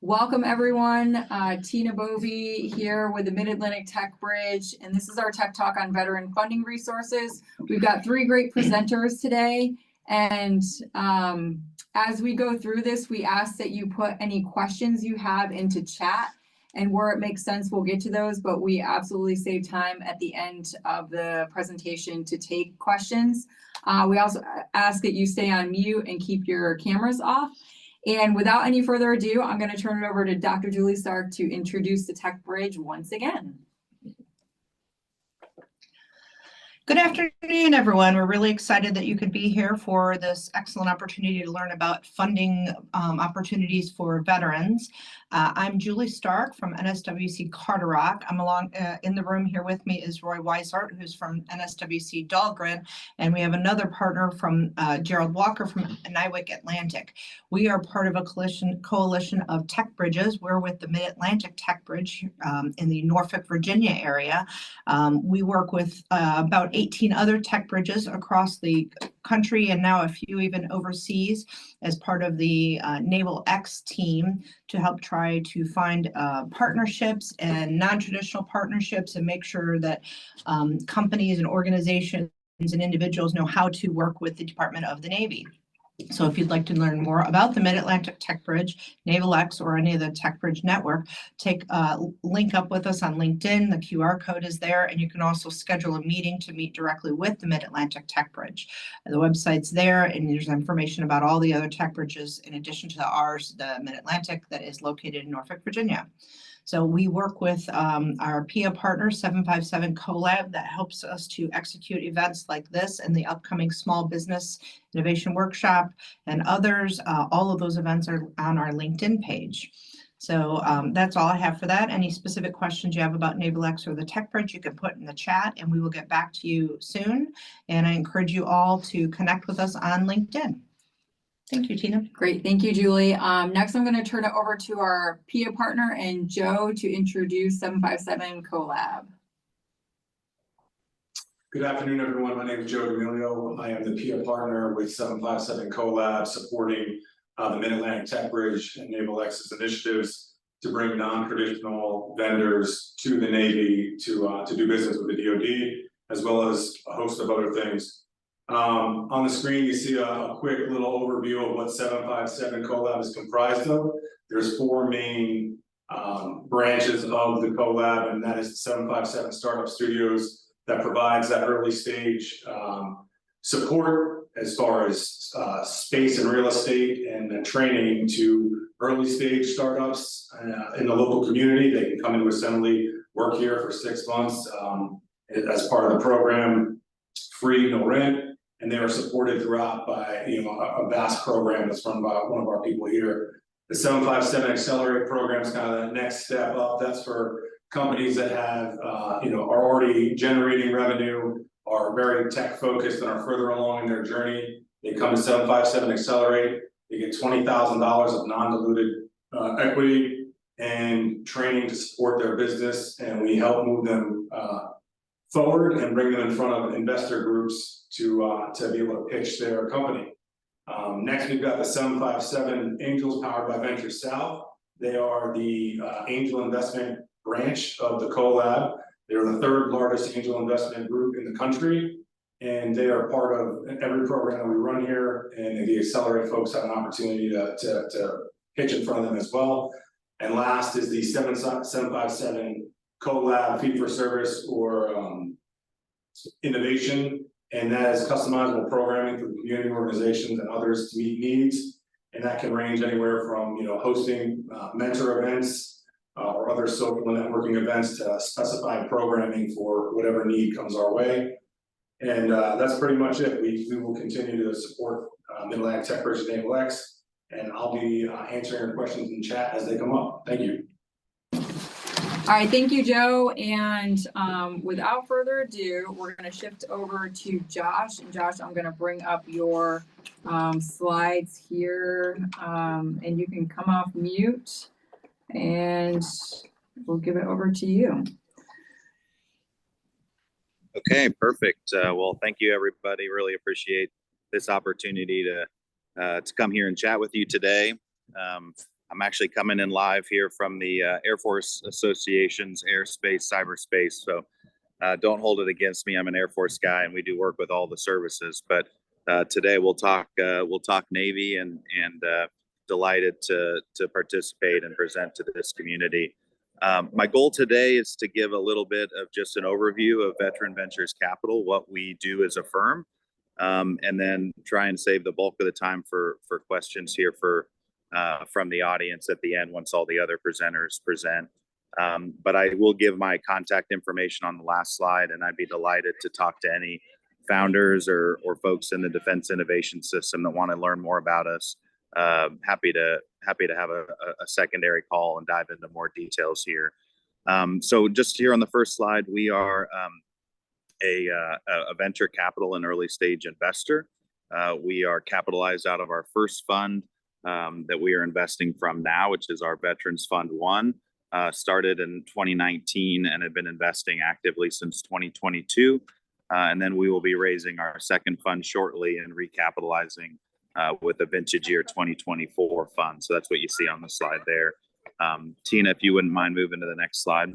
Welcome everyone. Tina Bovey here with the Mid-Atlantic Tech Bridge, and this is our Tech Talk on veteran funding resources. We've got three great presenters today, and as we go through this, we ask that you put any questions you have into chat, and where it makes sense, we'll get to those, but we absolutely save time at the end of the presentation to take questions. We also ask that you stay on mute and keep your cameras off. And without any further ado, I'm going to turn it over to Dr. Julie Stark to introduce the Tech Bridge once again. Good afternoon, everyone. We're really excited that you could be here for this excellent opportunity to learn about funding opportunities for veterans. I'm Julie Stark from NSWC Carderock. I'm along in the room here with me is Roy Weishart, who's from NSWC Dahlgren, and we have another partner from Gerald Walker from NavalX Atlantic. We are part of a coalition of tech bridges. We're with the Mid-Atlantic Tech Bridge in the Norfolk, Virginia area. We work with about 18 other tech bridges across the country and now a few even overseas as part of the NavalX team to help try to find partnerships and non-traditional partnerships and make sure that companies and organizations and individuals know how to work with the Department of the Navy. So if you'd like to learn more about the Mid-Atlantic Tech Bridge, NavalX, or any of the Tech Bridge network, link up with us on LinkedIn. The QR code is there, and you can also schedule a meeting to meet directly with the Mid-Atlantic Tech Bridge. The website's there, and there's information about all the other tech bridges in addition to ours, the Mid-Atlantic, that is located in Norfolk, Virginia. So we work with our PIA partner, 757 Collab, that helps us to execute events like this and the upcoming Small Business Innovation Workshop and others. All of those events are on our LinkedIn page. So that's all I have for that. Any specific questions you have about NavalX or the Tech Bridge, you can put in the chat and we will get back to you soon. And I encourage you all to connect with us on LinkedIn. Thank you, Tina. Great. Thank you, Julie. Next, I'm going to turn it over to our PIA partner and Joe to introduce 757 Collab. Good afternoon, everyone. My name is Joe D'Amelio. I am the PIA partner with 757 Collab, supporting the Mid-Atlantic Tech Bridge and NavalX's initiatives to bring non-traditional vendors to the Navy to do business with the DoD, as well as a host of other things. On the screen, you see a quick little overview of what 757 Collab is comprised of. There's four main branches of the Collab, and that is the 757 Startup Studios that provides that early stage support as far as space and real estate and training to early stage startups in the local community. They can come into Assembly, work here for 6 months as part of the program, free, no rent. And they are supported throughout by a vast program that's run by one of our people here. The 757 Accelerate program is kind of that next step up. That's for companies that have are already generating revenue, are very tech focused, and are further along in their journey. They come to 757 Accelerate. They get $20,000 of non-diluted equity and training to support their business, and we help move them forward and bring them in front of investor groups to be able to pitch their company. Next, we've got the 757 Angels powered by Venture South. They are the angel investment branch of the Collab. They're the third largest angel investment group in the country, and they are part of every program that we run here. And the Accelerate folks have an opportunity to pitch in front of them as well. And last is the 757 Collab fee for service or innovation, and that is customizable programming for community organizations and others to meet needs. And that can range anywhere from hosting mentor events or other social networking events to specified programming for whatever need comes our way. And that's pretty much it. We will continue to support Mid-Atlantic Tech Bridge and NavalX, and I'll be answering your questions in chat as they come up. Thank you. All right, thank you, Joe. And without further ado, we're going to shift over to Josh. And Josh, I'm going to bring up your slides here, and you can come off mute, and we'll give it over to you. Okay, perfect. Well, thank you, everybody. Really appreciate this opportunity to come here and chat with you today. I'm actually coming in live here from the Air Force Association's airspace, cyberspace. So don't hold it against me. I'm an Air Force guy, and we do work with all the services. But today we'll talk Navy, and delighted to participate and present to this community. My goal today is to give a little bit of just an overview of Veteran Ventures Capital, what we do as a firm, and then try and save the bulk of the time for questions here from the audience at the end once all the other presenters present. But I will give my contact information on the last slide, and I'd be delighted to talk to any founders or folks in the defense innovation system that want to learn more about us. Happy to have a secondary call and dive into more details here. So just here on the first slide, we are a venture capital and early stage investor. We are capitalized out of our first fund that we are investing from now, which is our Veterans Fund 1. Started in 2019 and have been investing actively since 2022. And then we will be raising our second fund shortly and recapitalizing with the vintage year 2024 fund. So that's what you see on the slide there. Tina, if you wouldn't mind moving to the next slide.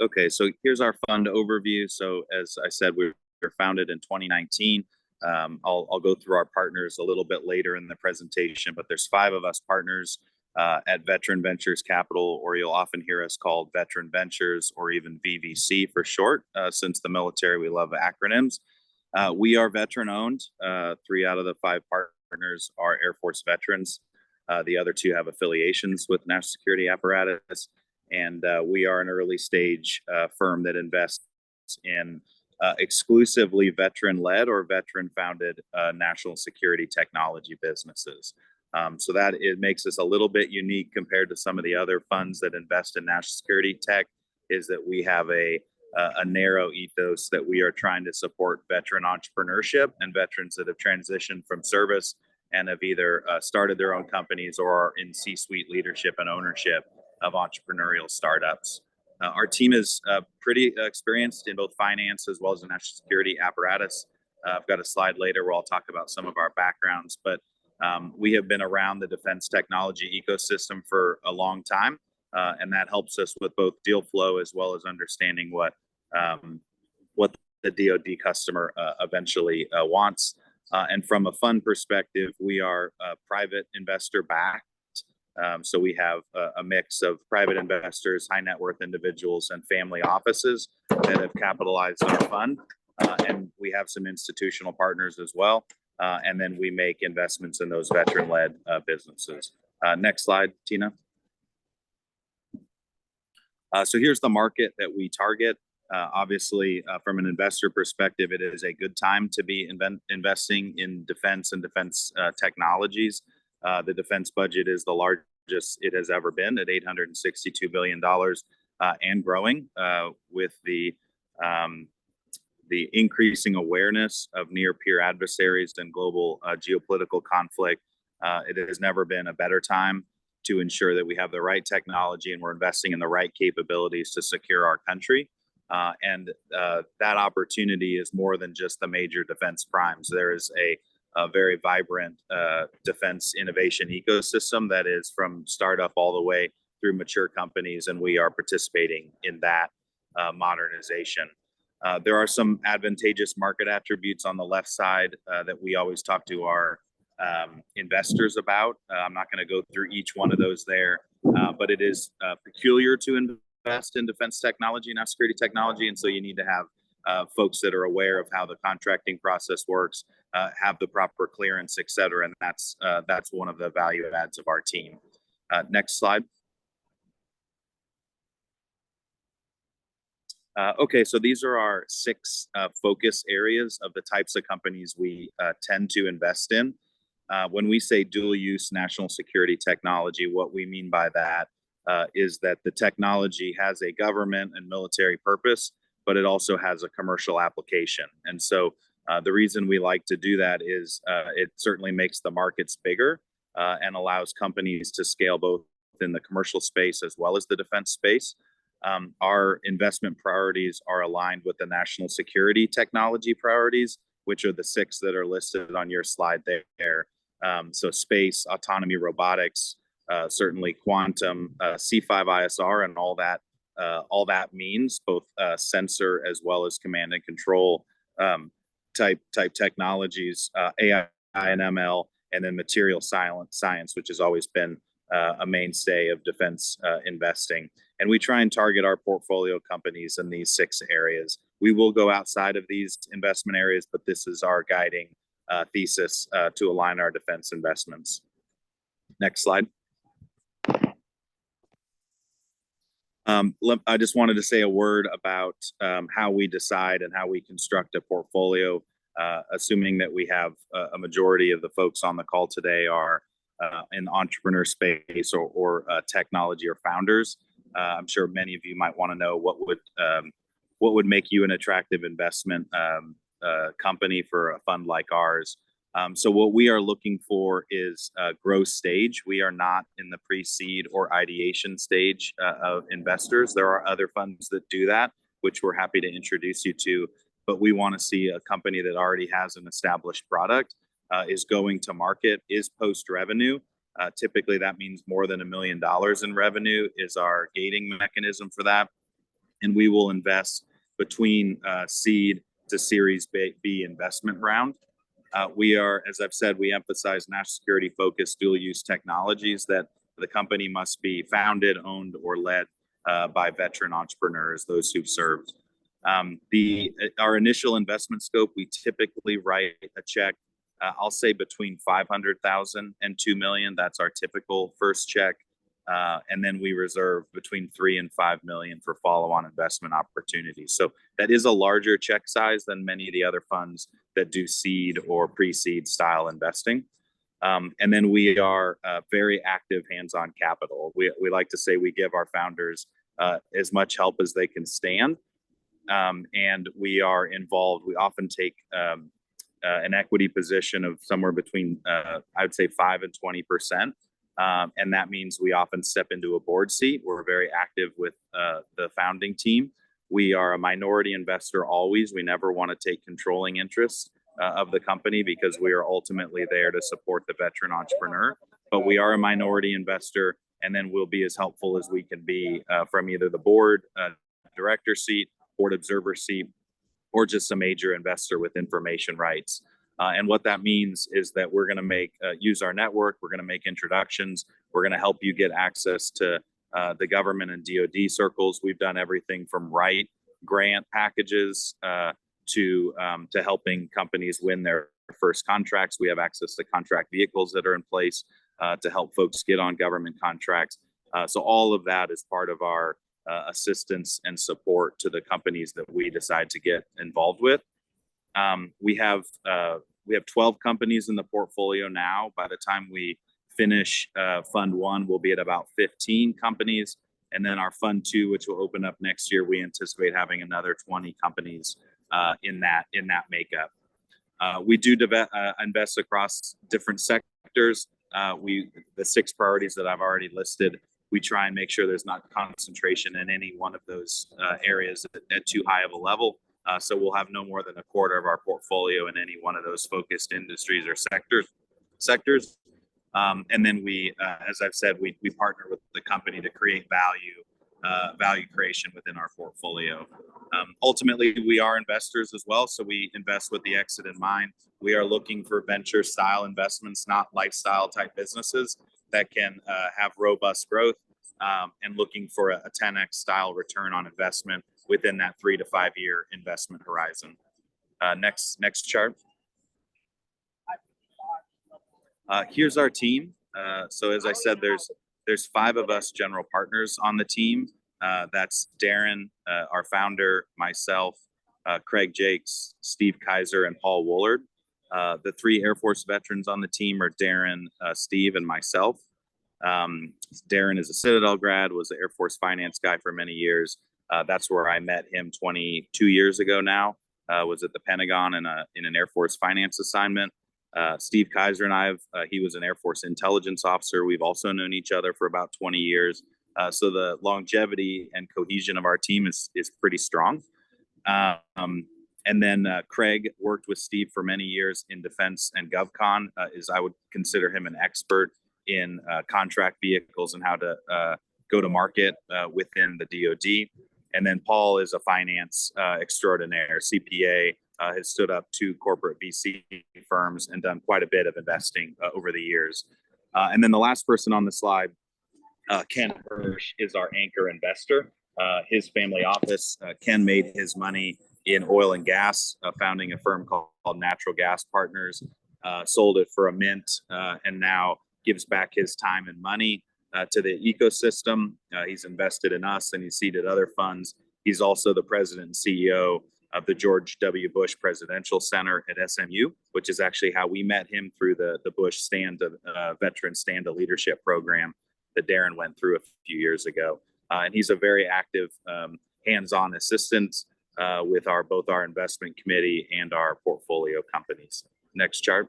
Okay, so here's our fund overview. So as I said, we were founded in 2019. I'll go through our partners a little bit later in the presentation, but there's 5 of us partners at Veteran Ventures Capital, or you'll often hear us called Veteran Ventures, or even VVC for short. Since the military, we love acronyms. We are veteran owned. 3 out of the 5 partners are Air Force veterans. The other 2 have affiliations with national security apparatus. And we are an early stage firm that invests in exclusively veteran-led or veteran-founded national security technology businesses. So that it makes us a little bit unique compared to some of the other funds that invest in national security tech, is that we have a narrow ethos that we are trying to support veteran entrepreneurship and veterans that have transitioned from service and have either started their own companies or are in C-suite leadership and ownership of entrepreneurial startups. Our team is pretty experienced in both finance as well as the national security apparatus. I've got a slide later where I'll talk about some of our backgrounds, but we have been around the defense technology ecosystem for a long time, and that helps us with both deal flow as well as understanding what the DoD customer eventually wants. And from a fund perspective, we are private investor backed. So we have a mix of private investors, high net worth individuals, and family offices that have capitalized our fund. And we have some institutional partners as well. And then we make investments in those veteran-led businesses. Next slide, Tina. So here's the market that we target. Obviously, from an investor perspective, it is a good time to be investing in defense and defense technologies. The defense budget is the largest it has ever been at $862 billion and growing, with the increasing awareness of near-peer adversaries and global geopolitical conflict. It has never been a better time to ensure that we have the right technology and we're investing in the right capabilities to secure our country. And that opportunity is more than just the major defense primes. There is a very vibrant defense innovation ecosystem that is from startup all the way through mature companies, and we are participating in that modernization. There are some advantageous market attributes on the left side that we always talk to our investors about. I'm not going to go through each one of those there, but it is peculiar to invest in defense technology, not security technology, and so you need to have folks that are aware of how the contracting process works, have the proper clearance, et cetera. And that's one of the value adds of our team. Next slide. Okay, so these are our 6 focus areas of the types of companies we tend to invest in. When we say dual use national security technology, what we mean by that is that the technology has a government and military purpose, but it also has a commercial application. And so the reason we like to do that is it certainly makes the markets bigger and allows companies to scale both in the commercial space as well as the defense space. Our investment priorities are aligned with the national security technology priorities, which are the 6 that are listed on your slide there. So space, autonomy, robotics, certainly quantum, C5ISR, and all that means, both sensor as well as command and control type technologies, AI and ML, and then material science, which has always been a mainstay of defense investing. And we try and target our portfolio companies in these 6 areas. We will go outside of these investment areas, but this is our guiding thesis to align our defense investments. Next slide. I just wanted to say a word about how we decide and how we construct a portfolio, assuming that we have a majority of the folks on the call today are in the entrepreneur space or technology or founders. I'm sure many of you might want to know what would make you an attractive investment company for a fund like ours. So what we are looking for is growth stage. We are not in the pre-seed or ideation stage of investors. There are other funds that do that, which we're happy to introduce you to. But we want to see a company that already has an established product, is going to market, is post-revenue. Typically, that means more than $1 million in revenue is our gating mechanism for that. And we will invest between seed to Series B investment round. We are, as I've said, we emphasize national security focused dual use technologies that the company must be founded, owned, or led by veteran entrepreneurs, those who've served. Our initial investment scope, we typically write a check, I'll say between 500,000 and 2 million. That's our typical first check. And then we reserve between 3 and 5 million for follow-on investment opportunities. So that is a larger check size than many of the other funds that do seed or pre-seed style investing. And then we are very active hands-on capital. We like to say we give our founders as much help as they can stand. And we are involved. We often take an equity position of somewhere between, I would say, 5 and 20%. And that means we often step into a board seat. We're very active with the founding team. We are a minority investor always. We never want to take controlling interest of the company because we are ultimately there to support the veteran entrepreneur. But we are a minority investor, and then we'll be as helpful as we can be from either the board, director seat, board observer seat, or just a major investor with information rights. And what that means is that we're going to use our network. We're going to make introductions. We're going to help you get access to the government and DoD circles. We've done everything from grant packages to helping companies win their first contracts. We have access to contract vehicles that are in place to help folks get on government contracts. So all of that is part of our assistance and support to the companies that we decide to get involved with. We have 12 companies in the portfolio now. By the time we finish Fund 1, we'll be at about 15 companies. And then our Fund 2, which will open up next year, we anticipate having another 20 companies in that makeup. We do invest across different sectors. The 6 priorities that I've already listed, we try and make sure there's not concentration in any one of those areas at too high of a level. So we'll have no more than a quarter of our portfolio in any one of those focused industries or sectors. And then we, as I've said, we partner with the company to create value creation within our portfolio. Ultimately, we are investors as well, so we invest with the exit in mind. We are looking for venture style investments, not lifestyle type businesses that can have robust growth, and looking for a 10x style return on investment within that 3 to 5 year investment horizon. Next chart. Here's our team. So as I said, there's 5 of us general partners on the team. That's Darren, our founder, myself, Craig Jakes, Steve Kaiser, and Paul Woolard. The 3 Air Force veterans on the team are Darren, Steve, and myself. Darren is a Citadel grad, was an Air Force finance guy for many years. That's where I met him 22 years ago now. Was at the Pentagon in an Air Force finance assignment. Steve Kaiser and I he was an Air Force intelligence officer. We've also known each other for about 20 years. So the longevity and cohesion of our team is pretty strong. And then Craig worked with Steve for many years in defense and GovCon. I would consider him an expert in contract vehicles and how to go to market within the DoD. And then Paul is a finance extraordinaire, CPA, has stood up 2 corporate VC firms and done quite a bit of investing over the years. And then the last person on the slide, Ken Hirsch, is our anchor investor. His family office, Ken made his money in oil and gas, founding a firm called Natural Gas Partners, sold it for a mint, and now gives back his time and money to the ecosystem. He's invested in us and he's seeded other funds. He's also the president and CEO of the George W. Bush Presidential Center at SMU, which is actually how we met him through the Bush Veteran Stand to Leadership program that Darren went through a few years ago. And he's a very active hands-on assistant with both our investment committee and our portfolio companies. Next chart.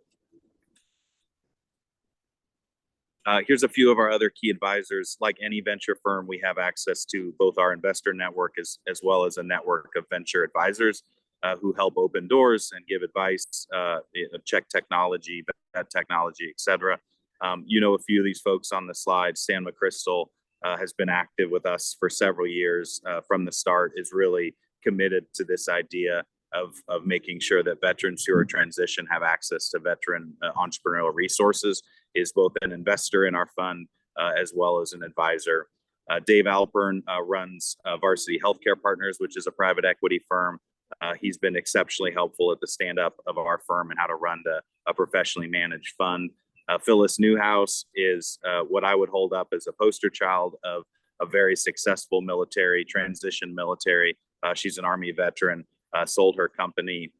Here's a few of our other key advisors. Like any venture firm, we have access to both our investor network as well as a network of venture advisors who help open doors and give advice, check technology, vet technology, et cetera. You know, a few of these folks on the slide. Stan McChrystal has been active with us for several years from the start, is really committed to this idea of making sure that veterans who are transition have access to veteran entrepreneurial resources, is both an investor in our fund as well as an advisor. Dave Alpern runs Varsity Healthcare Partners, which is a private equity firm. He's been exceptionally helpful at the stand up of our firm and how to run a professionally managed fund. Phyllis Newhouse is what I would hold up as a poster child of a very successful transition military. She's an Army veteran, sold her company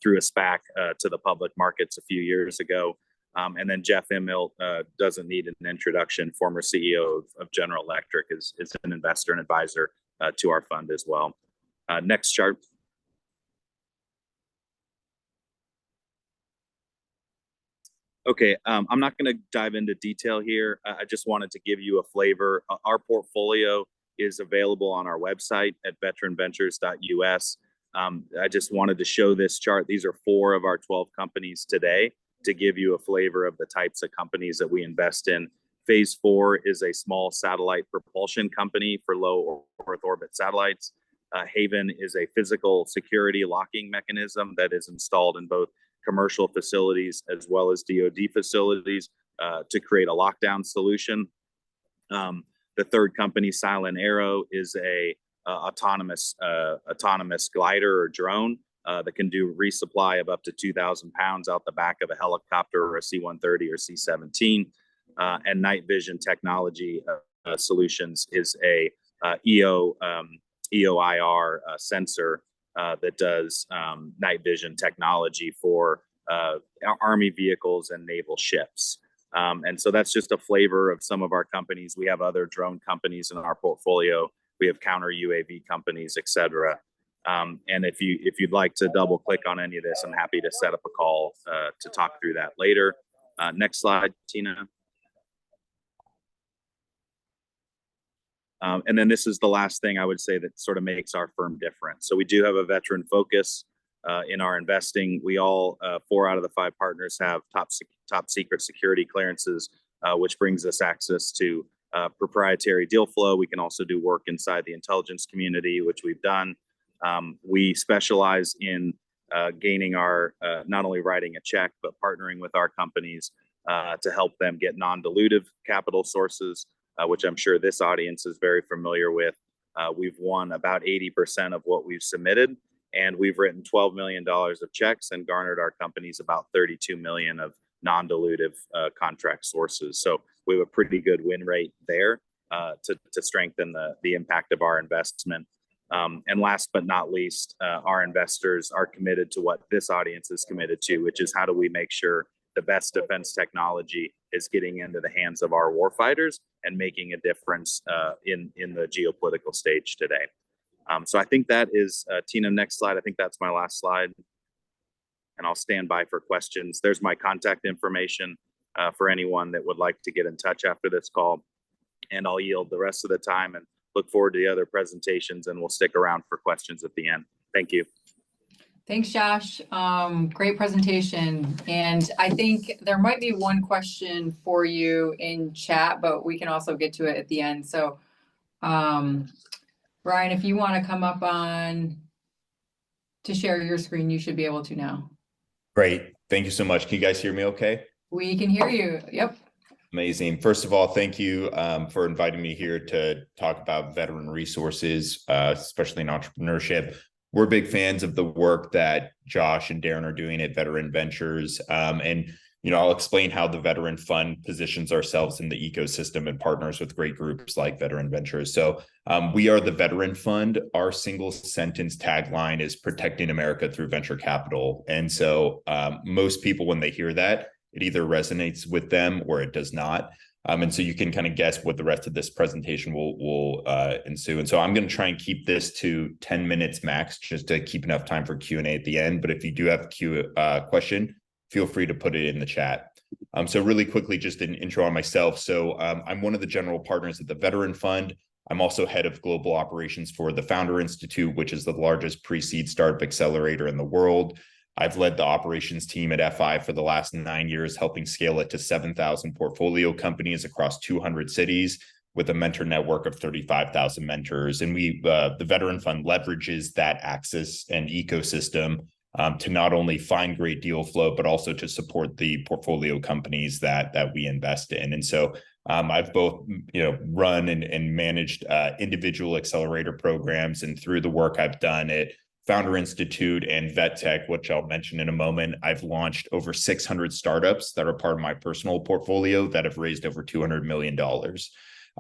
through a SPAC to the public markets a few years ago. And then Jeff Immelt doesn't need an introduction, former CEO of General Electric, is an investor and advisor to our fund as well. Next chart. Okay, I'm not going to dive into detail here. I just wanted to give you a flavor. Our portfolio is available on our website at veteranventures.us. I just wanted to show this chart. These are 4 of our 12 companies today to give you a flavor of the types of companies that we invest in. Phase 4 is a small satellite propulsion company for low Earth orbit satellites. Haven is a physical security locking mechanism that is installed in both commercial facilities as well as DoD facilities to create a lockdown solution. The third company, Silent Arrow, is a autonomous glider or drone that can do resupply of up to 2,000 pounds out the back of a helicopter or a C-130 or C-17. And Night Vision Technology Solutions is a EOIR sensor that does night vision technology for Army vehicles and naval ships. And so that's just a flavor of some of our companies. We have other drone companies in our portfolio. We have counter UAV companies, et cetera. And if you'd like to double click on any of this, I'm happy to set up a call to talk through that later. Next slide, Tina. And then this is the last thing I would say that sort of makes our firm different. So we do have a veteran focus in our investing. We all, 4 out of the 5 partners have top secret security clearances, which brings us access to proprietary deal flow. We can also do work inside the intelligence community, which we've done. We specialize in gaining our, not only writing a check, but partnering with our companies to help them get non-dilutive capital sources, which I'm sure this audience is very familiar with. We've won about 80% of what we've submitted, and we've written $12 million of checks and garnered our companies about $32 million of non-dilutive contract sources. So we have a pretty good win rate there to strengthen the impact of our investment. And last but not least, our investors are committed to what this audience is committed to, which is how do we make sure the best defense technology is getting into the hands of our warfighters and making a difference in the geopolitical stage today. So I think that is, Tina, next slide. I think that's my last slide. And I'll stand by for questions. There's my contact information for anyone that would like to get in touch after this call. And I'll yield the rest of the time and look forward to the other presentations, and we'll stick around for questions at the end. Thank you. Thanks, Josh. Great presentation. And I think there might be one question for you in chat, but we can also get to it at the end. So, Brian, if you want to come up on to share your screen, you should be able to now. Great. Thank you so much. Can you guys hear me okay? We can hear you. Yep. Amazing. First of all, thank you for inviting me here to talk about veteran resources, especially in entrepreneurship. We're big fans of the work that Josh and Darren are doing at Veteran Ventures. I'll explain how the Veteran Fund positions ourselves in the ecosystem and partners with great groups like Veteran Ventures. So we are the Veteran Fund. Our single sentence tagline is protecting America through venture capital. And so most people, when they hear that, it either resonates with them or it does not. And so you can kind of guess what the rest of this presentation will ensue. And so I'm going to try and keep this to 10 minutes max, just to keep enough time for Q&A at the end. But if you do have a question, feel free to put it in the chat. So really quickly, just an intro on myself. So I'm one of the general partners at the Veteran Fund. I'm also head of global operations for the Founder Institute, which is the largest pre-seed startup accelerator in the world. I've led the operations team at FI for the last 9 years, helping scale it to 7,000 portfolio companies across 200 cities with a mentor network of 35,000 mentors. And the Veteran Fund leverages that access and ecosystem to not only find great deal flow, but also to support the portfolio companies that we invest in. And so I've both run and managed individual accelerator programs, and through the work I've done at Founder Institute and VetTech, which I'll mention in a moment, I've launched over 600 startups that are part of my personal portfolio that have raised over $200 million.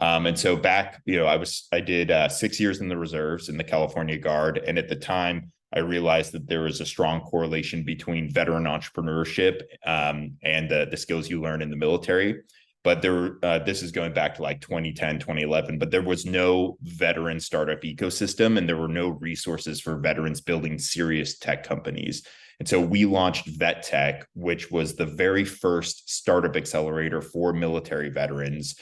And so back, I did 6 years in the reserves in the California Guard. And at the time, I realized that there was a strong correlation between veteran entrepreneurship and the skills you learn in the military. But this is going back to like 2010, 2011, but there was no veteran startup ecosystem, and there were no resources for veterans building serious tech companies. And so we launched VetTech, which was the very first startup accelerator for military veterans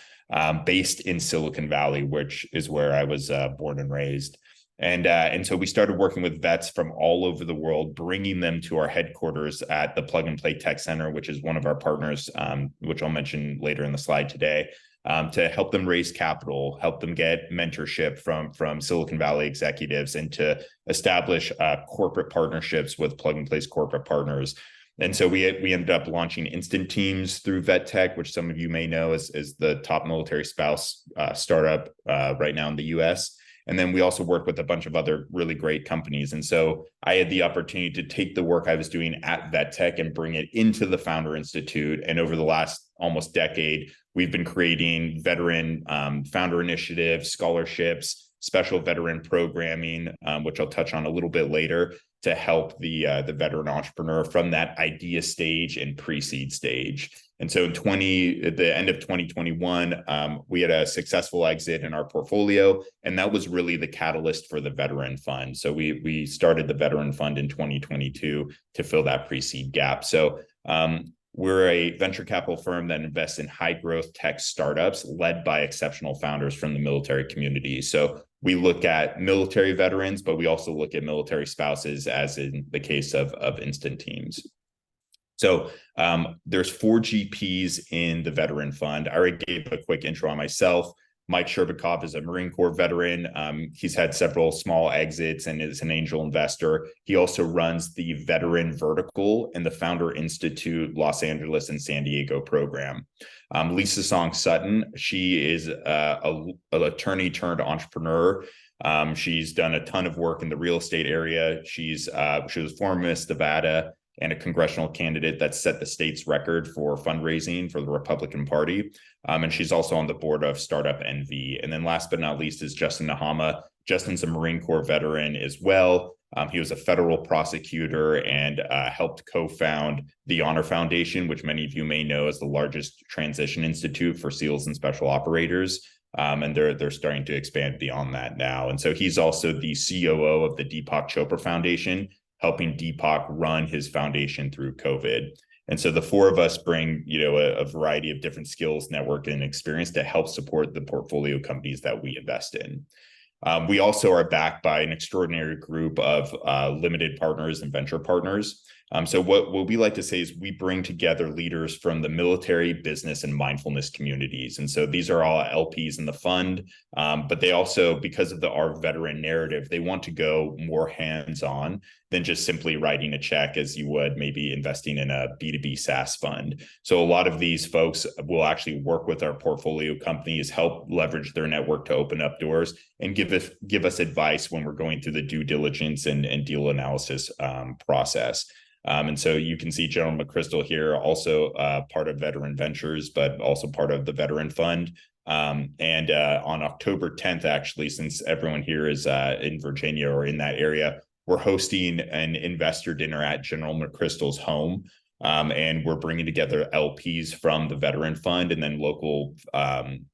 based in Silicon Valley, which is where I was born and raised. And so we started working with vets from all over the world, bringing them to our headquarters at the Plug and Play Tech Center, which is one of our partners, which I'll mention later in the slide today, to help them raise capital, help them get mentorship from Silicon Valley executives, and to establish corporate partnerships with Plug and Play's corporate partners. And so we ended up launching Instant Teams through VetTech, which some of you may know is the top military spouse startup right now in the US. And then we also work with a bunch of other really great companies. And so I had the opportunity to take the work I was doing at VetTech and bring it into the Founder Institute. And over the last almost decade, we've been creating veteran founder initiatives, scholarships, special veteran programming, which I'll touch on a little bit later, to help the veteran entrepreneur from that idea stage and pre-seed stage. And so at the end of 2021, we had a successful exit in our portfolio, and that was really the catalyst for the Veteran Fund. So we started the Veteran Fund in 2022 to fill that pre-seed gap. So we're a venture capital firm that invests in high growth tech startups led by exceptional founders from the military community. So we look at military veterans, but we also look at military spouses, as in the case of Instant Teams. So there's 4 GPs in the Veteran Fund. I already gave a quick intro on myself. Mike Sherbakov is a Marine Corps veteran. He's had several small exits and is an angel investor. He also runs the Veteran Vertical and the Founder Institute Los Angeles and San Diego program. Lisa Song Sutton, she is an attorney turned entrepreneur. She's done a ton of work in the real estate area. She was former Miss Nevada and a congressional candidate that set the state's record for fundraising for the Republican Party. And she's also on the board of Startup NV. And then last but not least is Justin Nahama. Justin's a Marine Corps veteran as well. He was a federal prosecutor and helped co-found the Honor Foundation, which many of you may know is the largest transition institute for SEALs and special operators. And they're starting to expand beyond that now. And so he's also the COO of the Deepak Chopra Foundation, helping Deepak run his foundation through COVID. And so the 4 of us bring, a variety of different skills, network, and experience to help support the portfolio companies that we invest in. We also are backed by an extraordinary group of limited partners and venture partners. So what we like to say is we bring together leaders from the military, business, and mindfulness communities. And so these are all LPs in the fund, but they also, because of our veteran narrative, they want to go more hands-on than just simply writing a check as you would maybe investing in a B2B SaaS fund. So a lot of these folks will actually work with our portfolio companies, help leverage their network to open up doors, and give us advice when we're going through the due diligence and deal analysis process. And so you can see General McChrystal here, also part of Veteran Ventures, but also part of the Veteran Fund. And on October 10th, actually, since everyone here is in Virginia or in that area, we're hosting an investor dinner at General McChrystal's home. And we're bringing together LPs from the Veteran Fund and then local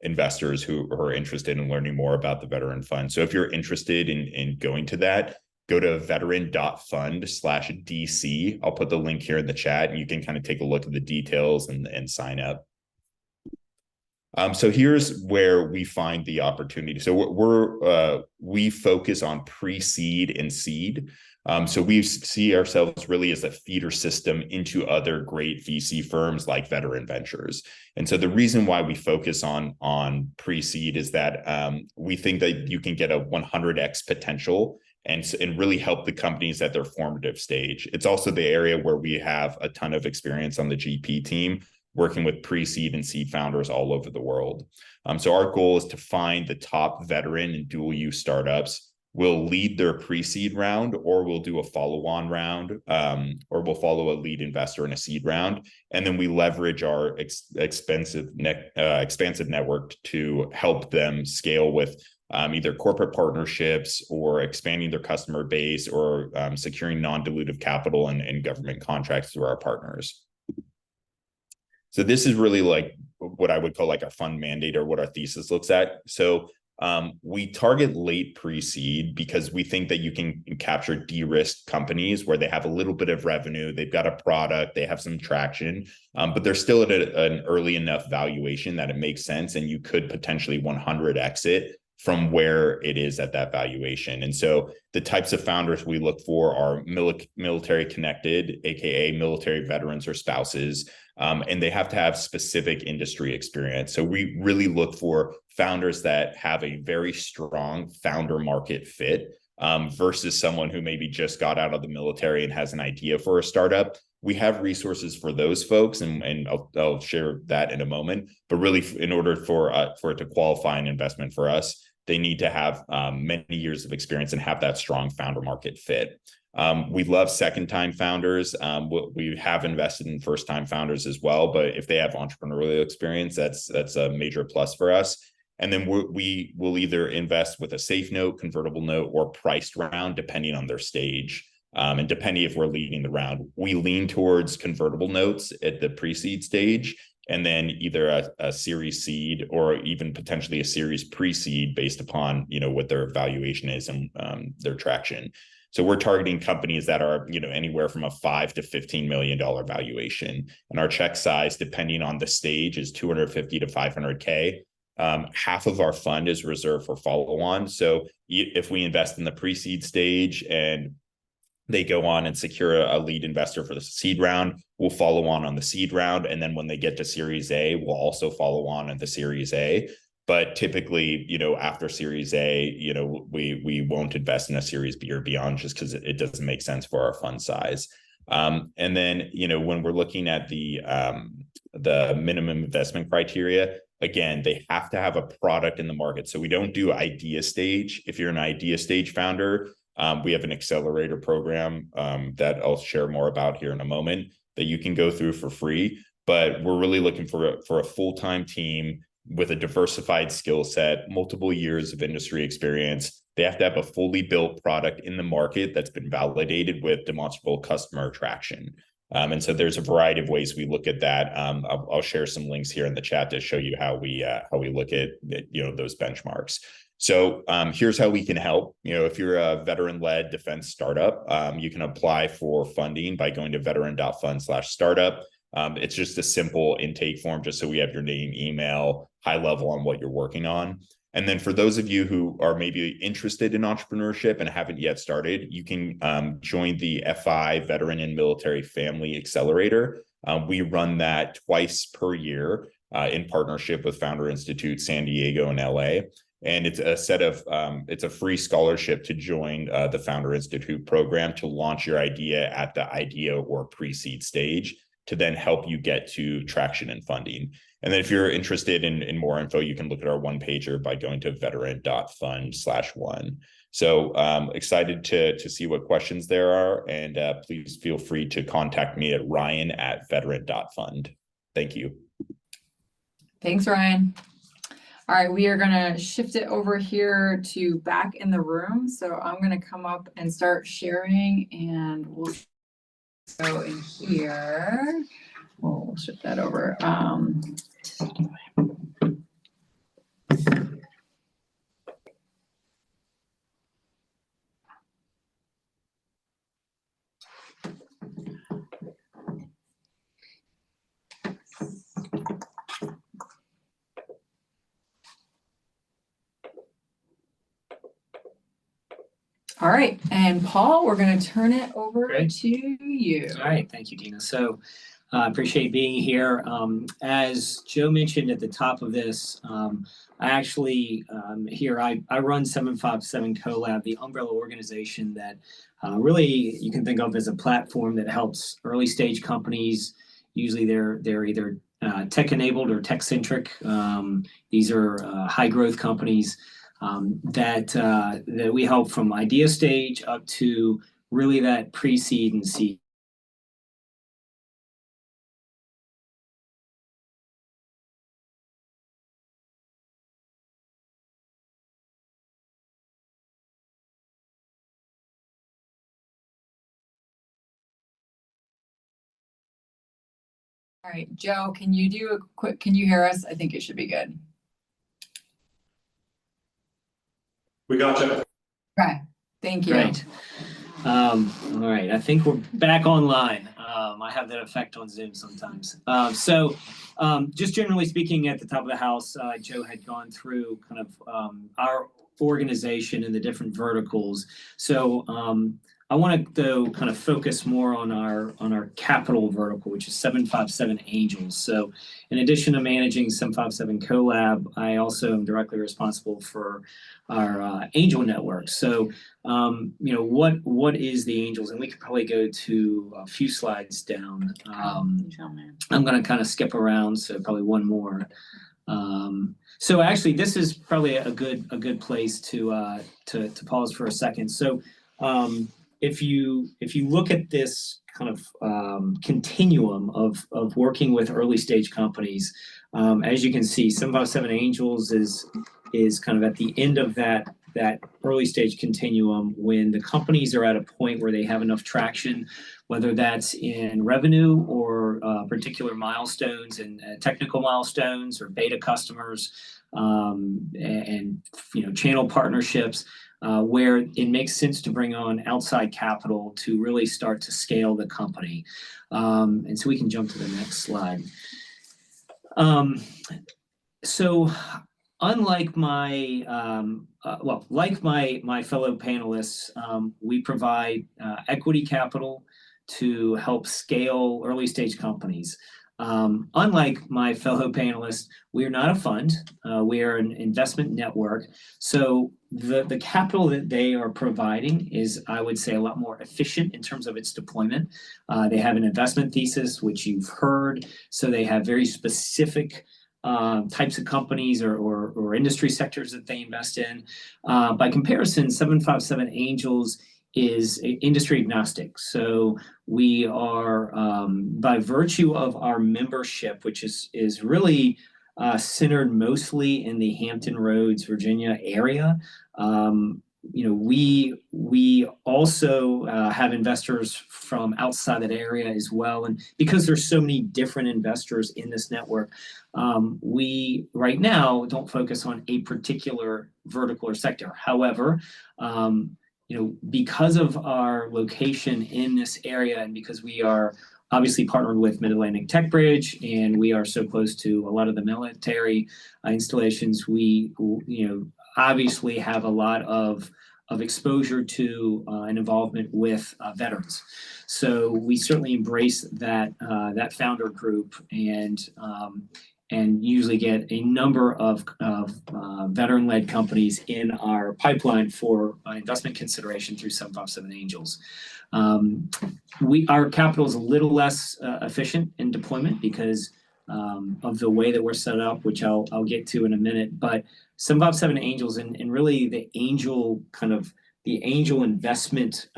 investors who are interested in learning more about the Veteran Fund. So if you're interested in going to that, go to veteran.fund/DC. I'll put the link here in the chat and you can kind of take a look at the details and sign up. So here's where we find the opportunity. So we focus on pre-seed and seed. So we see ourselves really as a feeder system into other great VC firms like Veteran Ventures. And so the reason why we focus on pre-seed is that we think that you can get a 100x potential and really help the companies at their formative stage. It's also the area where we have a ton of experience on the GP team, working with pre-seed and seed founders all over the world. So our goal is to find the top veteran and dual use startups. We'll lead their pre-seed round, or we'll do a follow-on round, or we'll follow a lead investor in a seed round. And then we leverage our expansive network to help them scale with either corporate partnerships or expanding their customer base or securing non-dilutive capital and government contracts through our partners. So this is really like what I would call like our fund mandate or what our thesis looks at. So we target late pre-seed because we think that you can capture de-risked companies where they have a little bit of revenue, they've got a product, they have some traction, but they're still at an early enough valuation that it makes sense and you could potentially 100 exit from where it is at that valuation. And so the types of founders we look for are military connected, AKA military veterans or spouses, and they have to have specific industry experience. So we really look for founders that have a very strong founder market fit versus someone who maybe just got out of the military and has an idea for a startup. We have resources for those folks, and I'll share that in a moment. But really, in order for it to qualify an investment for us, they need to have many years of experience and have that strong founder market fit. We love second-time founders. We have invested in first-time founders as well, but if they have entrepreneurial experience, that's a major plus for us. And then we will either invest with a safe note, convertible note, or priced round, depending on their stage. And depending if we're leading the round, we lean towards convertible notes at the pre-seed stage, and then either a series seed or even potentially a series pre-seed based upon what their valuation is and their traction. So we're targeting companies that are anywhere from a $5 to $15 million valuation, and our check size, depending on the stage, is $250 to $500K. Half of our fund is reserved for follow-on. So if we invest in the pre-seed stage and they go on and secure a lead investor for the seed round, we'll follow on the seed round. And then when they get to Series A, we'll also follow on the Series A. But typically, after Series A, we won't invest in a Series B or beyond just because it doesn't make sense for our fund size. And then, when we're looking at the minimum investment criteria, again, they have to have a product in the market. So we don't do idea stage. If you're an idea stage founder, we have an accelerator program that I'll share more about here in a moment that you can go through for free. But we're really looking for a full-time team with a diversified skill set, multiple years of industry experience. They have to have a fully built product in the market that's been validated with demonstrable customer traction. And so there's a variety of ways we look at that. I'll share some links here in the chat to show you how we look at those benchmarks. So here's how we can help. If you're a veteran-led defense startup, you can apply for funding by going to veteran.fund/startup. It's just a simple intake form, just so we have your name, email, high level on what you're working on. And then for those of you who are maybe interested in entrepreneurship and haven't yet started, you can join the FI Veteran and Military Family Accelerator. We run that twice per year in partnership with Founder Institute San Diego and LA. And it's a set of, it's a free scholarship to join the Founder Institute program to launch your idea at the idea or pre-seed stage to then help you get to traction and funding. And then if you're interested in more info, you can look at our one-pager by going to veteran.fund/1. So excited to see what questions there are. And please feel free to contact me at ryan@veteran.fund. Thank you. Thanks, Ryan. All right, we are gonna shift it over here to back in the room. So I'm gonna come up and start sharing, and we'll go in here. We'll shift that over. All right, and Paul, we're going to turn it over to you. All right, thank you, Dina. So I appreciate being here. As Joe mentioned at the top of this, I actually here, I run 757 Collab, the umbrella organization that really you can think of as a platform that helps early stage companies. Usually they're either tech enabled or tech centric. These are high growth companies that we help from idea stage up to really that pre-seed and seed. All right, Joe, can you do a quick, can you hear us? I think it should be good. We got you. Okay, thank you. Great. All right, I think we're back online. I have that effect on Zoom sometimes. Just generally speaking, at the top of the house, Joe had gone through kind of our organization and the different verticals. So I want to though kind of focus more on our capital vertical, which is 757 Angels. So in addition to managing 757 Collab, I also am directly responsible for our angel network. So what is the Angels? And we could probably go to a few slides down. I'm going to kind of skip around, so probably one more. So actually, this is probably a good place to pause for a second. So if you look at this kind of continuum of working with early stage companies, as you can see, 757 Angels is kind of at the end of that early stage continuum when the companies are at a point where they have enough traction, whether that's in revenue or particular milestones and technical milestones or beta customers and channel partnerships. Where it makes sense to bring on outside capital to really start to scale the company. And so we can jump to the next slide. So unlike my fellow panelists, we provide equity capital to help scale early stage companies. Unlike my fellow panelists, we are not a fund. We are an investment network. So the capital that they are providing is, I would say, a lot more efficient in terms of its deployment. They have an investment thesis, which you've heard. So they have very specific types of companies or industry sectors that they invest in. By comparison, 757 Angels is industry agnostic. So we are, by virtue of our membership, which is really centered mostly in the Hampton Roads, Virginia area. We also have investors from outside that area as well. And because there's so many different investors in this network, we right now don't focus on a particular vertical or sector. However, because of our location in this area and because we are obviously partnered with Mid-Atlantic Tech Bridge, and we are so close to a lot of the military installations. We, obviously have a lot of exposure to and involvement with veterans. So we certainly embrace that founder group and usually get a number of veteran-led companies in our pipeline for investment consideration through 757 Angels. Our capital is a little less efficient in deployment because of the way that we're set up, which I'll get to in a minute. But 757 Angels and really the angel investment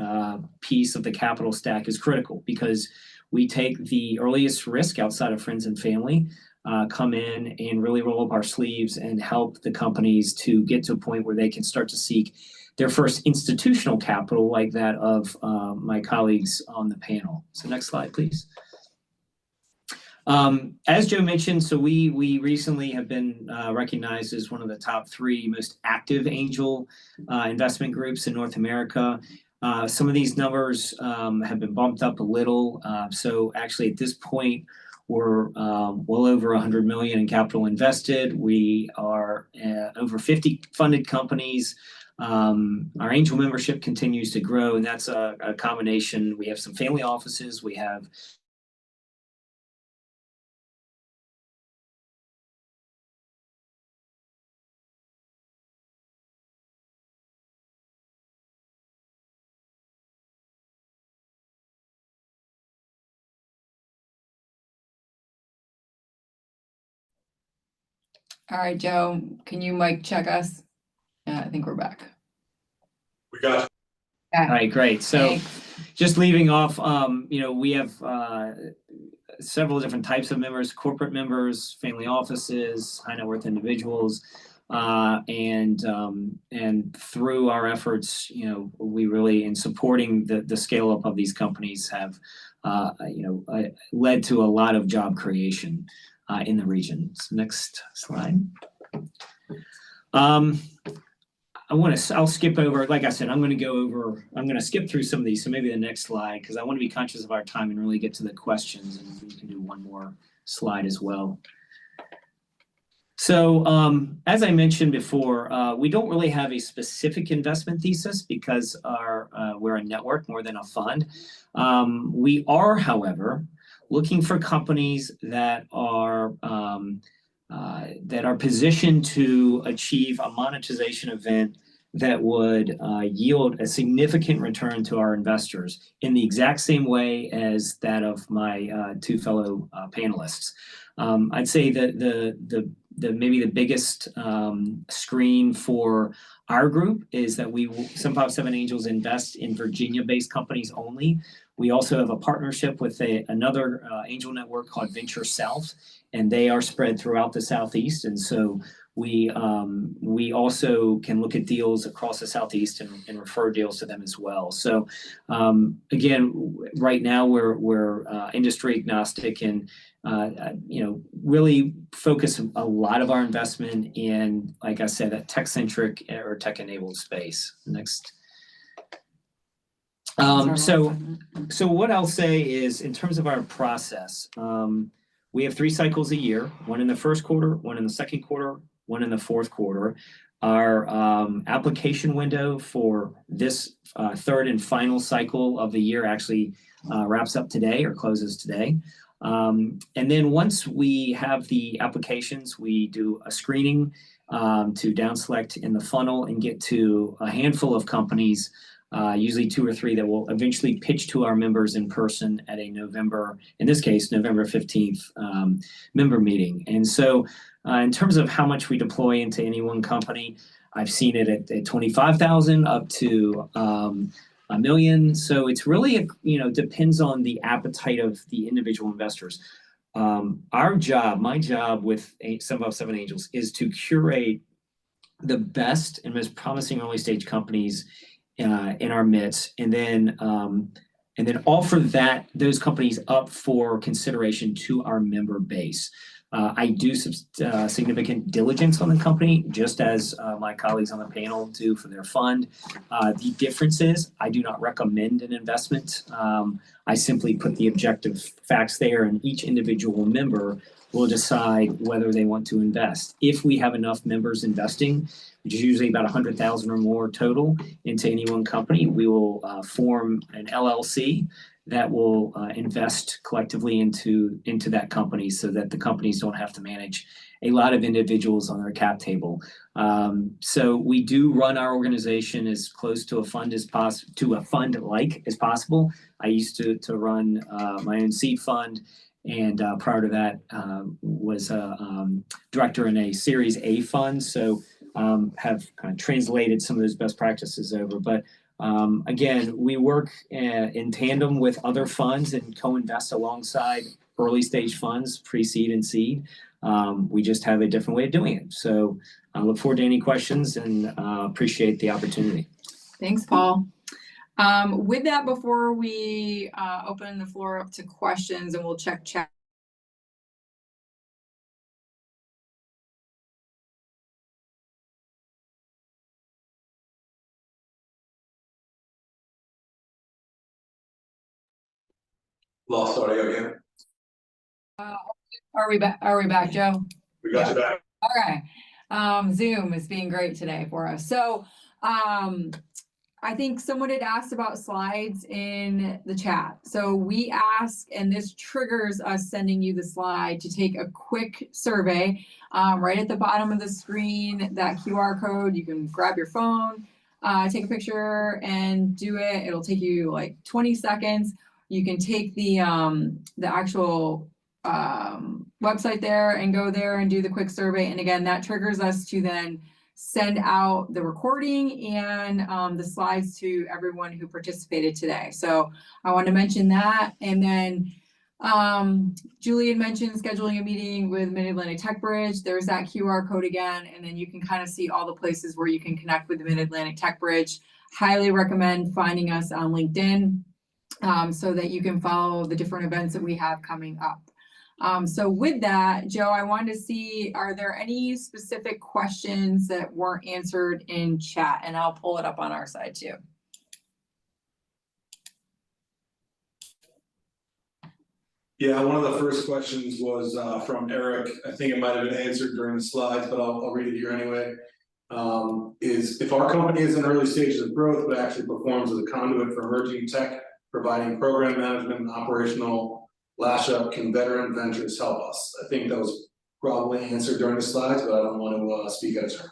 piece of the capital stack is critical because we take the earliest risk outside of friends and family, come in and really roll up our sleeves and help the companies to get to a point where they can start to seek their first institutional capital like that of my colleagues on the panel. So next slide, please. As Joe mentioned, so we recently have been recognized as one of the top 3 most active angel investment groups in North America. Some of these numbers have been bumped up a little. So actually at this point, we're well over 100 million in capital invested. We are over 50 funded companies. Our angel membership continues to grow, and that's a combination. We have some family offices. We have All right, Joe, can you mic check us? Yeah, I think we're back. We got all right, great. So Thanks. just leaving off, we have several different types of members: corporate members, family offices, high net worth individuals, and through our efforts, we really, in supporting the scale up of these companies, have led to a lot of job creation in the region. So next slide. I'll skip over, like I said, I'm going to skip through some of these. So maybe the next slide, because I want to be conscious of our time and really get to the questions, and we can do one more slide as well. So as I mentioned before, we don't really have a specific investment thesis because we're a network more than a fund. We are, however, looking for companies that are positioned to achieve a monetization event that would yield a significant return to our investors in the exact same way as that of my 2 fellow panelists. I'd say that maybe the biggest screen for our group is that 757 Angels invest in Virginia-based companies only. We also have a partnership with another angel network called Venture South, and they are spread throughout the Southeast. And so we also can look at deals across the Southeast and refer deals to them as well. So again, right now we're industry agnostic and really focus a lot of our investment in, like I said, that tech-centric or tech-enabled space. Next. So what I'll say is, in terms of our process, we have 3 cycles a year: one in the first quarter, one in the second quarter, one in the fourth quarter. Our application window for this 3rd and final cycle of the year actually wraps up today or closes today. And then once we have the applications, we do a screening to down select in the funnel and get to a handful of companies, usually 2 or 3, that will eventually pitch to our members in person at a November 15th member meeting. And so in terms of how much we deploy into any one company, I've seen it at 25,000 up to $1 million. So it's really, depends on the appetite of the individual investors. My job with 757 Angels is to curate the best and most promising early stage companies in our midst, and then offer those companies up for consideration to our member base. I do significant diligence on the company, just as my colleagues on the panel do for their fund. The difference is I do not recommend an investment. I simply put the objective facts there, and each individual member will decide whether they want to invest. If we have enough members investing, which is usually about 100,000 or more total into any one company, we will form an LLC that will invest collectively into that company, so that the companies don't have to manage a lot of individuals on their cap table. So we do run our organization as close to a fund as possible, to a fund like as possible. I used to run my own seed fund, and prior to that was a director in a Series A fund. So have kind of translated some of those best practices over. But again, we work in tandem with other funds and co-invest alongside early stage funds, pre-seed and seed. We just have a different way of doing it. So I look forward to any questions, and appreciate the opportunity. Thanks, Paul. With that, before we open the floor up to questions, and we'll check chat. Lost audio again. Are we back? Are we back, Joe? We got you back. Okay. Zoom is being great today for us. So I think someone had asked about slides in the chat. So we ask, and this triggers us sending you the slide, to take a quick survey right at the bottom of the screen, that QR code. You can grab your phone, take a picture and do it. It'll take you like 20 seconds. You can take the actual website there and go there and do the quick survey. And again, that triggers us to then send out the recording and the slides to everyone who participated today. So I want to mention that. And then Julian mentioned scheduling a meeting with Mid-Atlantic Tech Bridge. There's that QR code again, and then you can kind of see all the places where you can connect with the Mid-Atlantic Tech Bridge. Highly recommend finding us on LinkedIn so that you can follow the different events that we have coming up. So with that, Joe, I wanted to see, are there any specific questions that weren't answered in chat? And I'll pull it up on our side too. Yeah, one of the first questions was from Eric. I think it might have been answered during the slides, but I'll read it here anyway. Is if our company is in early stages of growth, but actually performs as a conduit for emerging tech, providing program management and operational lash up, can veteran ventures help us? I think that was probably answered during the slides, but I don't want to speak out of turn.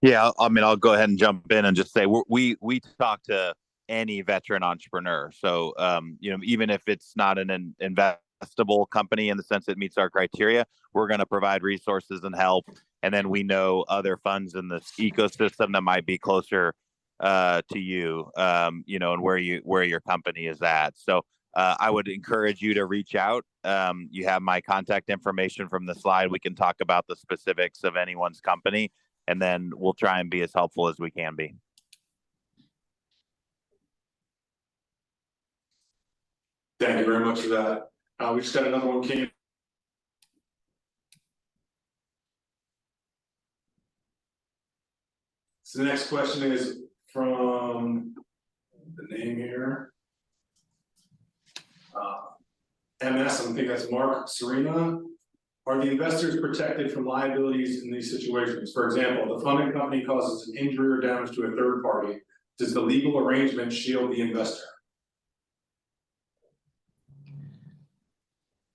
Yeah, I mean, I'll go ahead and jump in and just say we talk to any veteran entrepreneur. So, you know, even if it's not an investable company in the sense it meets our criteria, we're going to provide resources and help. And then we know other funds in this ecosystem that might be closer to you, you know, and where your company is at. So I would encourage you to reach out. You have my contact information from the slide. We can talk about the specifics of anyone's company, and then we'll try and be as helpful as we can be. Thank you very much for that. We just got another one came. So the next question is from the name here. MS, I think that's Mark Serena. Are the investors protected from liabilities in these situations? For example, the funding company causes an injury or damage to a third party. Does the legal arrangement shield the investor?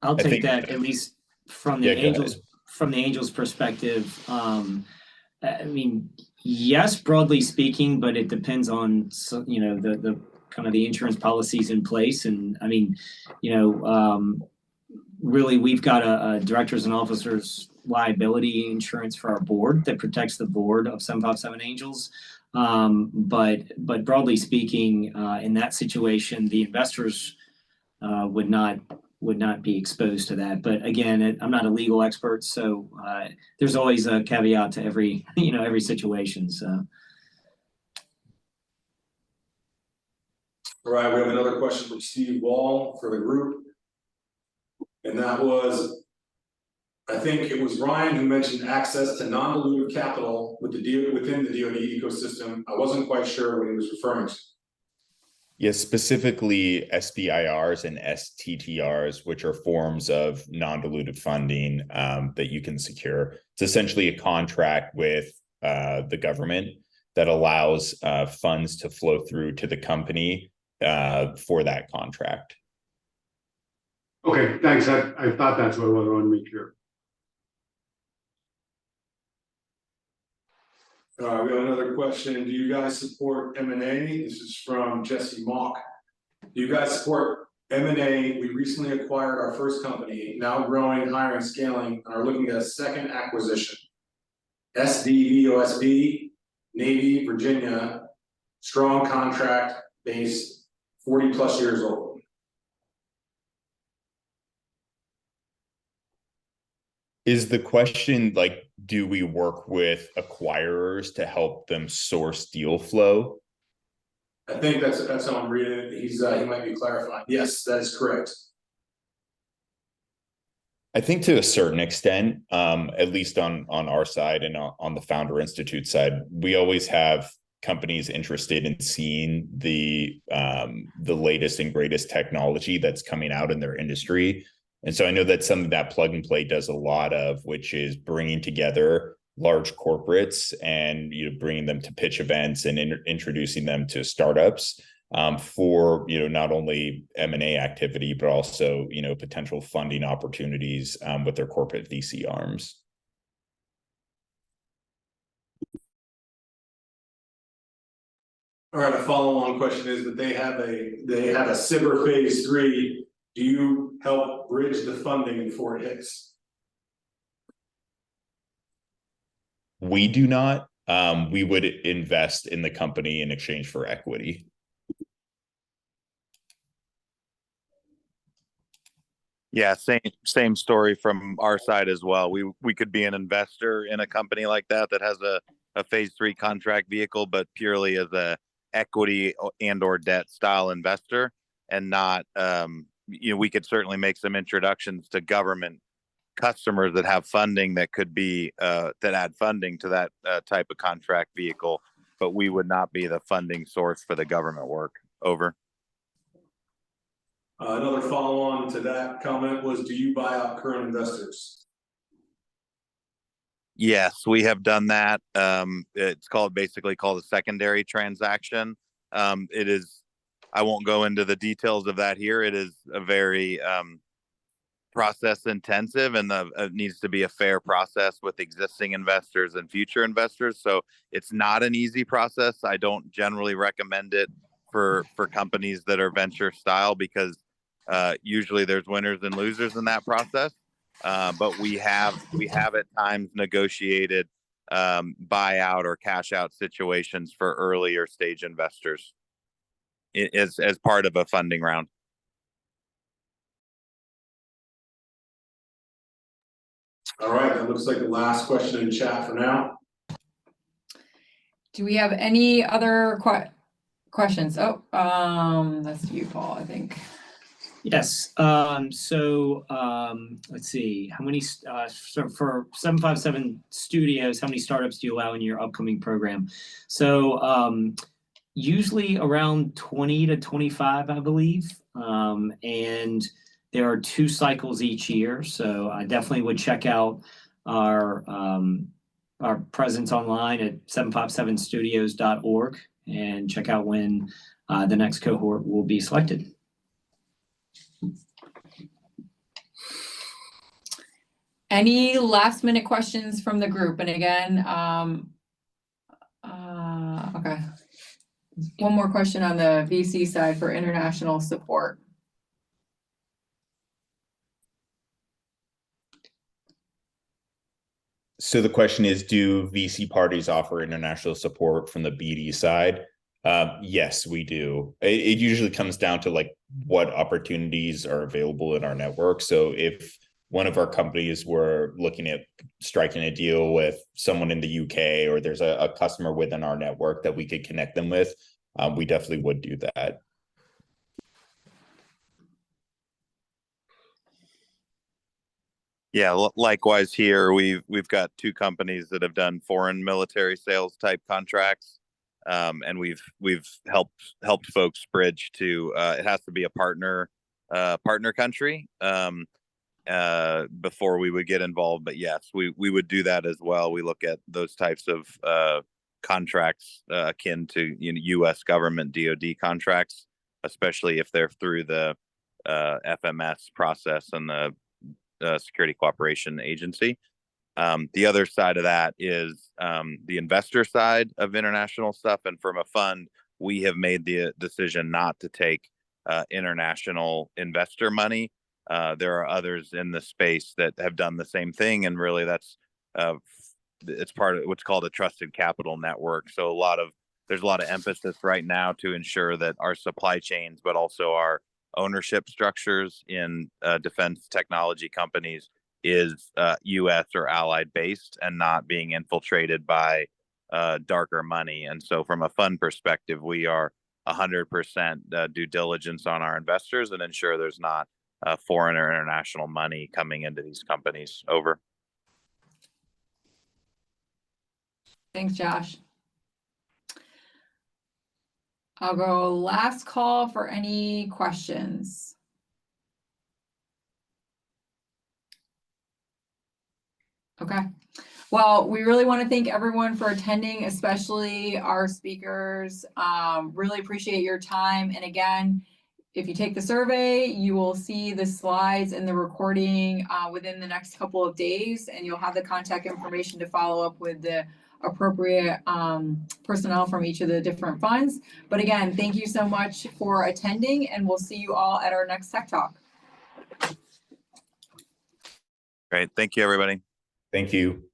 I'll take that, at least from the Angels perspective. I mean, yes, broadly speaking, but it depends on, you know, the kind of the insurance policies in place. And I mean, you know, really, we've got a directors and officers liability insurance for our board that protects the board of 757 Angels. But broadly speaking, in that situation, the investors would not be exposed to that. But again, I'm not a legal expert, so there's always a caveat to every situation. So. All right, we have another question from Steve Wall for the group. And that was, I think it was Ryan who mentioned access to non-dilutive capital with within the DoD ecosystem. I wasn't quite sure what he was referring to. Yes, specifically SBIRs and STTRs, which are forms of non-dilutive funding that you can secure. It's essentially a contract with the government that allows funds to flow through to the company for that contract. Okay, thanks. I thought that's what I wanted to make sure. We have another question. Do you guys support M&A? This is from Jesse Mock. Do you guys support M&A? We recently acquired our first company, now growing, hiring, scaling, and are looking at a second acquisition. SDVOSB, Navy, Virginia, strong contract based, 40 plus years old. Is the question like, do we work with acquirers to help them source deal flow? I think that's how I'm reading it. He might be clarifying. Yes, that is correct. I think to a certain extent, at least on our side and on the Founder Institute side, we always have companies interested in seeing the latest and greatest technology that's coming out in their industry. And so I know that's something that Plug and Play does a lot of, which is bringing together large corporates and bringing them to pitch events and introducing them to startups for not only M&A activity, but also potential funding opportunities with their corporate VC arms. All right, a follow-on question is that they have a SIBR phase 3. Do you help bridge the funding before it hits? We do not. We would invest in the company in exchange for equity. Yeah, same story from our side as well. We could be an investor in a company like that has a phase 3 contract vehicle, but purely as a equity and or debt style investor, and not we could certainly make some introductions to government customers that have funding that could be that add funding to that type of contract vehicle, but we would not be the funding source for the government work. Over. Another follow-on to that comment was, do you buy out current investors? Yes, we have done that. It's basically called a secondary transaction. It is, I won't go into the details of that here. It is a very process intensive, and it needs to be a fair process with existing investors and future investors. So it's not an easy process. I don't generally recommend it for companies that are venture style, because usually there's winners and losers in that process. But we have at times negotiated buyout or cash out situations for earlier stage investors as part of a funding round. All right, that looks like the last question in chat for now. Do we have any other questions? Oh, that's you, Paul, I think. Yes. So let's see. How many? So for 757 Studios, how many startups do you allow in your upcoming program? So usually around 20 to 25, I believe. And there are 2 cycles each year. So I definitely would check out our presence online at 757studios.org and check out when the next cohort will be selected. Any last minute questions from the group? And again, okay. One more question on the VC side for international support. So the question is, do VC parties offer international support from the BD side? Yes, we do. It usually comes down to like what opportunities are available in our network. So if one of our companies were looking at striking a deal with someone in the UK, or there's a customer within our network that we could connect them with, we definitely would do that. Yeah, likewise here, we've got two companies that have done foreign military sales type contracts. And we've helped folks bridge to it has to be a partner country before we would get involved. But yes, we would do that as well. We look at those types of contracts akin to U.S. government DoD contracts, especially if they're through the FMS process and the Security Cooperation Agency. The other side of that is the investor side of international stuff. And from a fund, we have made the decision not to take international investor money. There are others in the space that have done the same thing. And really it's part of what's called a trusted capital network. So there's a lot of emphasis right now to ensure that our supply chains, but also our ownership structures in defense technology companies is U.S. or allied based and not being infiltrated by darker money. And so from a fund perspective, we are 100% due diligence on our investors and ensure there's not foreign or international money coming into these companies. Over. Thanks, Josh. I'll go last call for any questions. Okay. Well, we really want to thank everyone for attending, especially our speakers. Really appreciate your time. And again, if you take the survey, you will see the slides and the recording within the next couple of days, and you'll have the contact information to follow up with the appropriate personnel from each of the different funds. But again, thank you so much for attending, and we'll see you all at our next Tech Talk. Great. Thank you, everybody. Thank you.